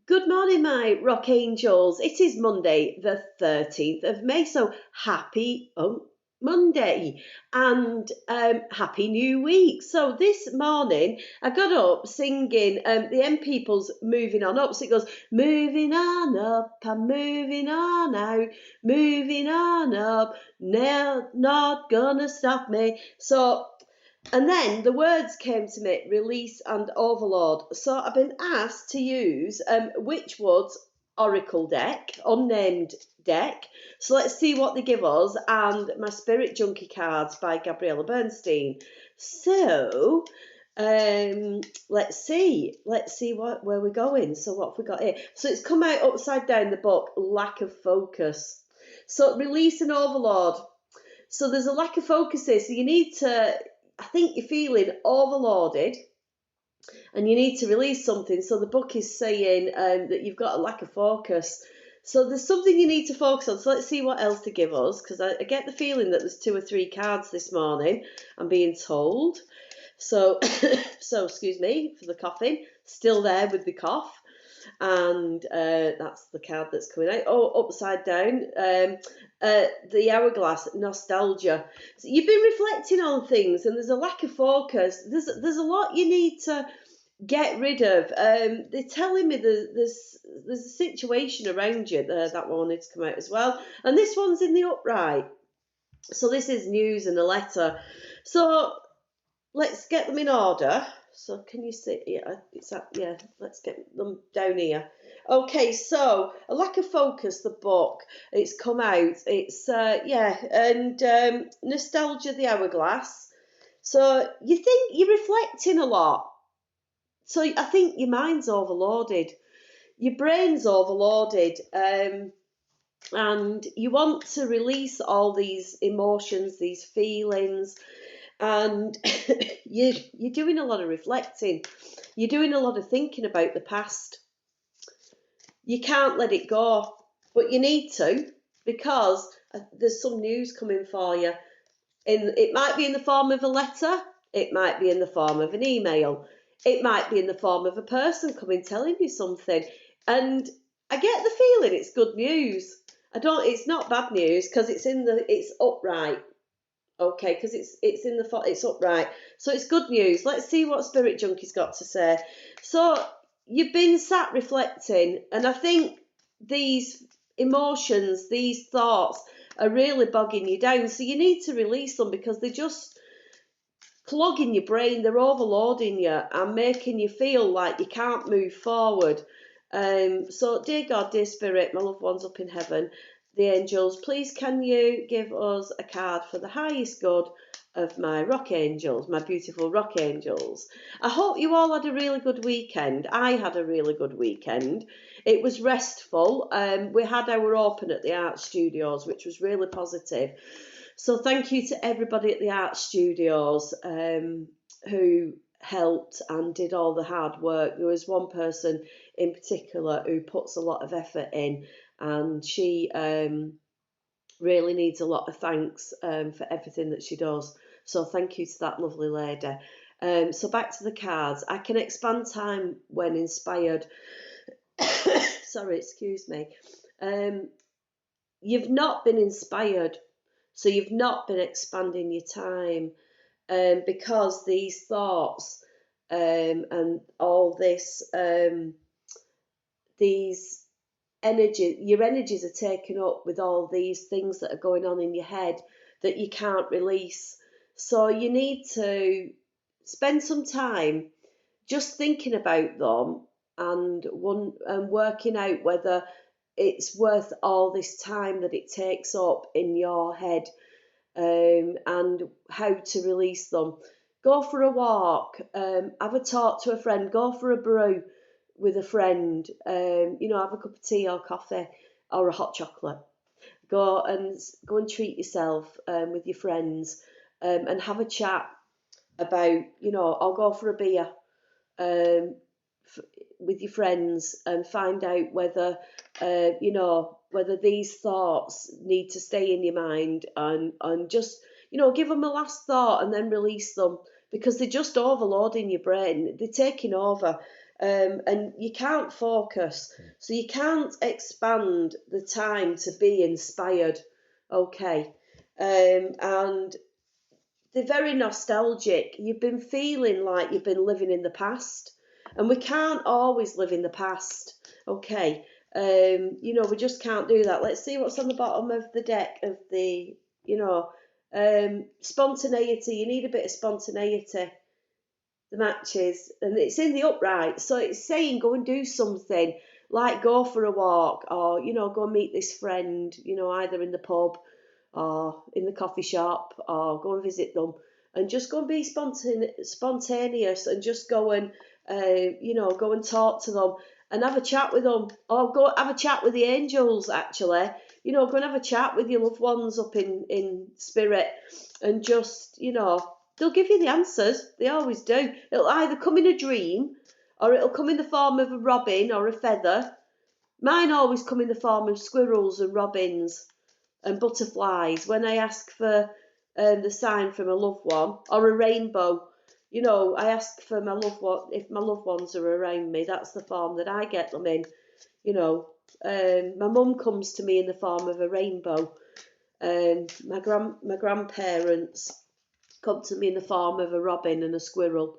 Good morning, my rock angels. It is Monday, the 13th of May, so happy Monday and happy new week. So this morning I got up singing the M People's Moving On Up. So it goes, moving on up, I'm moving on out, moving on up, now not gonna stop me. And then the words came to me, release and overload. So I've been asked to use Witchwood's Oracle deck, unnamed deck. So let's see what they give us, and my Spirit Junkie cards by Gabriella Bernstein. So let's see where we're going. So what have we got here? So it's come out upside down, the book, lack of focus. So release and overload. So there's a lack of focus here. So you need to, I think you're feeling overloaded and you need to release something. So the book is saying that you've got a lack of focus. So there's something you need to focus on. So let's see what else to give us, because I get the feeling that there's 2 or 3 cards this morning, I'm being told. So, so excuse me for the coughing, still there with the cough. And that's the card that's coming out. Oh, upside down, the hourglass, nostalgia. So you've been reflecting on things, and there's a lack of focus. There's a lot you need to get rid of. They're telling me there's a situation around you. That one needs to come out as well, and this one's in the upright. So this is news and a letter. So let's get them in order. So can you see? Yeah, yeah. Let's get them down here. Okay, so a lack of focus. The book. It's come out. It's and nostalgia. The hourglass. So you think you're reflecting a lot. So I think your mind's overloaded. Your brain's overloaded. And you want to release all these emotions, these feelings, and you're doing a lot of reflecting. You're doing a lot of thinking about the past. You can't let it go, but you need to, because there's some news coming for you. It might be in the form of a letter, it might be in the form of an email, it might be in the form of a person coming telling you something. And I get the feeling it's good news. It's not bad news, because it's upright. Okay, because it's upright, so it's good news. Let's see what Spirit Junkie's got to say. So you've been sat reflecting, and I think these emotions, these thoughts, are really bogging you down. So you need to release them, because they're just clogging your brain. They're overloading you and making you feel like you can't move forward. So dear God, dear Spirit, my loved ones up in heaven, the angels, please can you give us a card for the highest good of my rock angels, my beautiful rock angels. I hope you all had a really good weekend. I had a really good weekend. It was restful. We had our open at the art studios, which was really positive. So thank you to everybody at the art studios who helped and did all the hard work. There was one person in particular who puts a lot of effort in, and she really needs a lot of thanks for everything that she does. So thank you to that lovely lady. So back to the cards. I can expand time when inspired. Sorry, excuse me. You've not been inspired, so you've not been expanding your time, because these thoughts and all this, these your energies are taken up with all these things that are going on in your head that you can't release. So you need to spend some time just thinking about them and working out whether it's worth all this time that it takes up in your head, and how to release them. Go for a walk, have a talk to a friend, go for a brew with a friend, have a cup of tea or coffee or a hot chocolate. Go and treat yourself with your friends, and have a chat about, I'll go for a beer with your friends, and find out whether whether these thoughts need to stay in your mind, and just give them a last thought and then release them, because they're just overloading your brain. They're taking over, and you can't focus, so you can't expand the time to be inspired. Okay, and they're very nostalgic. You've been feeling like you've been living in the past, and we can't always live in the past. Okay, we just can't do that. Let's see what's on the bottom of the deck of the, spontaneity. You need a bit of spontaneity. The matches, and it's in the upright, so it's saying go and do something, like go for a walk, or go and meet this friend, either in the pub or in the coffee shop, or go and visit them, and just go and be spontaneous, and just go and go and talk to them and have a chat with them, or go have a chat with the angels. Actually, go and have a chat with your loved ones up in spirit, and just they'll give you the answers. They always do. It'll either come in a dream, or it'll come in the form of a robin or a feather. Mine always come in the form of squirrels and robins and butterflies when I ask for the sign from a loved one, or a rainbow. I ask for my loved one, if my loved ones are around me. That's the form that I get them in. My mum comes to me in the form of a rainbow. My grandparents come to me in the form of a robin and a squirrel.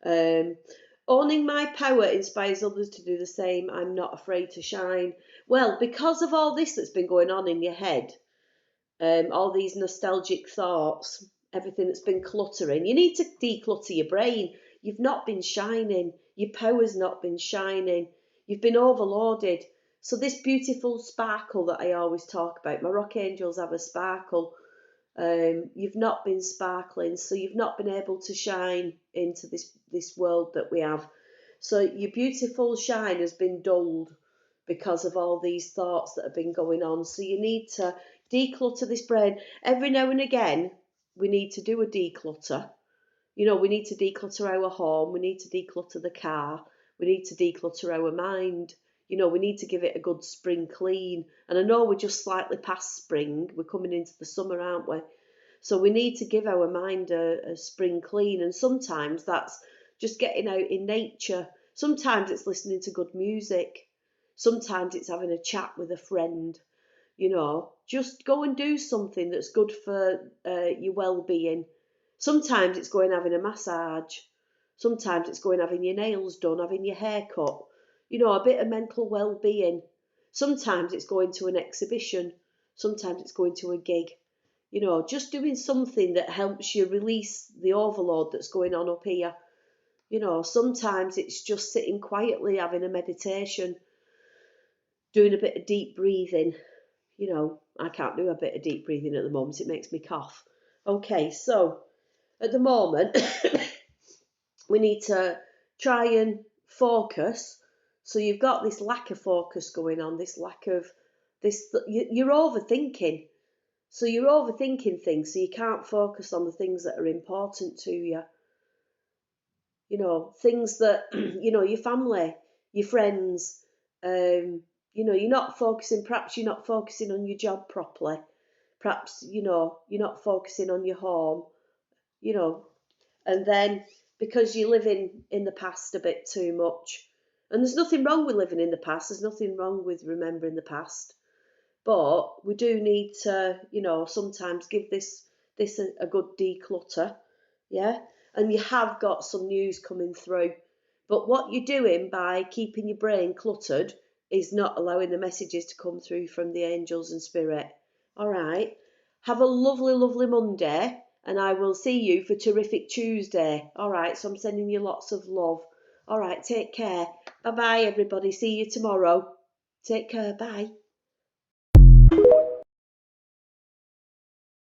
Owning my power inspires others to do the same. I'm not afraid to shine. Well, because of all this that's been going on in your head, all these nostalgic thoughts, everything that's been cluttering, you need to declutter your brain. You've not been shining. Your power's not been shining. You've been overloaded. So this beautiful sparkle that I always talk about, my rock angels have a sparkle. You've not been sparkling, so you've not been able to shine into this world that we have. So your beautiful shine has been dulled because of all these thoughts that have been going on. So you need to declutter this brain. Every now and again, we need to do a declutter. We need to declutter our home, we need to declutter the car, we need to declutter our mind. We need to give it a good spring clean. And I know we're just slightly past spring, we're coming into the summer, aren't we? So we need to give our mind a spring clean. And sometimes that's just getting out in nature. Sometimes it's listening to good music. Sometimes it's having a chat with a friend. Just go and do something that's good for your well-being. Sometimes it's going having a massage. Sometimes it's going having your nails done, having your hair cut. A bit of mental well-being. Sometimes it's going to an exhibition. Sometimes it's going to a gig. Just doing something that helps you release the overload that's going on up here. Sometimes it's just sitting quietly having a meditation, doing a bit of deep breathing. I can't do a bit of deep breathing at the moment. It makes me cough. Okay, so at the moment, we need to try and focus. So you've got this lack of focus going on, this lack of this. You're overthinking. So you're overthinking things, so you can't focus on the things that are important to you. Things that, your family, your friends, you're not focusing, perhaps you're not focusing on your job properly. Perhaps, you're not focusing on your home, and then because you're living in the past a bit too much. And there's nothing wrong with living in the past. There's nothing wrong with remembering the past. But we do need to, sometimes give this a good declutter, yeah? And you have got some news coming through. But what you're doing by keeping your brain cluttered is not allowing the messages to come through from the angels and spirit. All right? Have a lovely, lovely Monday, and I will see you for Terrific Tuesday. All right, so I'm sending you lots of love. All right, take care. Bye-bye, everybody. See you tomorrow. Take care. Bye.